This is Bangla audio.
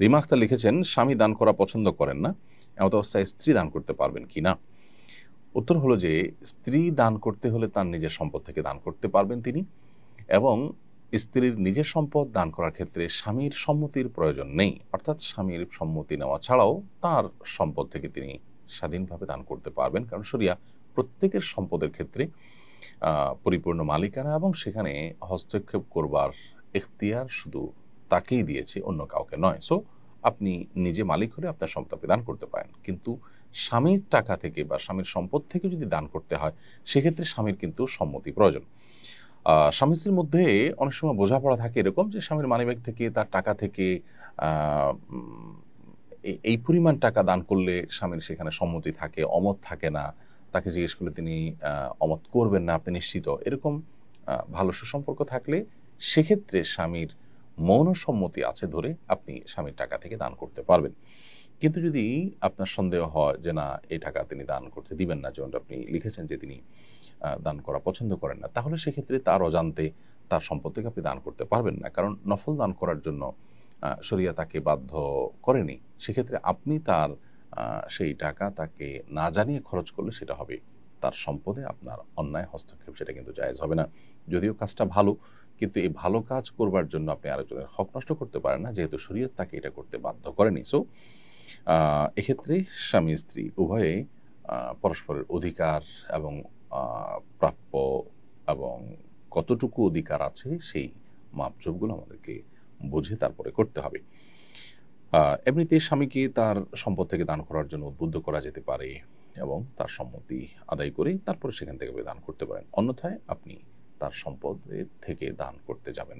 রিমা আক্তার লিখেছেন, স্বামী দান করা পছন্দ করেন না, এমত অবস্থায় স্ত্রী দান করতে পারবেন কি না? উত্তর হলো যে স্ত্রী দান করতে হলে তার নিজের সম্পদ থেকে দান করতে পারবেন তিনি, এবং স্ত্রীর নিজের সম্পদ দান করার ক্ষেত্রে স্বামীর সম্মতির প্রয়োজন নেই। অর্থাৎ স্বামীর সম্মতি নেওয়া ছাড়াও তার সম্পদ থেকে তিনি স্বাধীনভাবে দান করতে পারবেন, কারণ শরিয়া প্রত্যেকের সম্পদের ক্ষেত্রে পরিপূর্ণ মালিকানা এবং সেখানে হস্তক্ষেপ করবার এখতিয়ার শুধু তাকেই দিয়েছে, অন্য কাউকে নয়। সো আপনি নিজে মালিক হলে আপনার সম্পদ আপনি দান করতে পারেন, কিন্তু স্বামীর টাকা থেকে বা স্বামীর সম্পদ থেকে যদি দান করতে হয় সেক্ষেত্রে স্বামীর কিন্তু সম্মতি প্রয়োজন। স্বামী স্ত্রীর মধ্যে অনেক সময় বোঝাপড়া থাকে এরকম যে স্বামীর মানিব্যাগ থেকে, তার টাকা থেকে আহ, উম, এই পরিমাণ টাকা দান করলে স্বামীর সেখানে সম্মতি থাকে, অমত থাকে না। তাকে জিজ্ঞেস করলে তিনি অমত করবেন না, আপনি নিশ্চিত? এরকম ভালো সুসম্পর্ক থাকলে সেক্ষেত্রে স্বামীর মৌন সম্মতি আছে ধরে আপনি স্বামীর টাকা থেকে দান করতে পারবেন। কিন্তু যদি আপনার সন্দেহ হয় যে না, এই টাকা তিনি দান করতে দিবেন না, যেমনটা আপনি লিখেছেন যে তিনি দান করা পছন্দ করেন না, তাহলে সেক্ষেত্রে তার অজান্তে তার সম্পদ থেকে আপনি দান করতে পারবেন না, কারণ নফল দান করার জন্য শরিয়া তাকে বাধ্য করেনি। সেক্ষেত্রে আপনি তার সেই টাকা তাকে না জানিয়ে খরচ করলে সেটা হবে তার সম্পদে আপনার অন্যায় হস্তক্ষেপ, সেটা কিন্তু জায়েজ হবে না। যদিও কাজটা ভালো, কিন্তু এই ভালো কাজ করবার জন্য আপনি আরেকজনের হক নষ্ট করতে পারেন না, যেহেতু শরীয়ত তাকে এটা করতে বাধ্য করেনি। সো এক্ষেত্রে স্বামী স্ত্রী উভয়ে পরস্পরের অধিকার এবং প্রাপ্য এবং কতটুকু অধিকার আছে সেই মাপজোপগুলো আমাদেরকে বুঝে তারপরে করতে হবে। এমনিতে স্বামীকে তার সম্পদ থেকে দান করার জন্য উদ্বুদ্ধ করা যেতে পারে এবং তার সম্মতি আদায় করে তারপরে সেখান থেকে আপনি দান করতে পারেন। অন্যথায় আপনি তার সম্পদের থেকে দান করতে যাবেন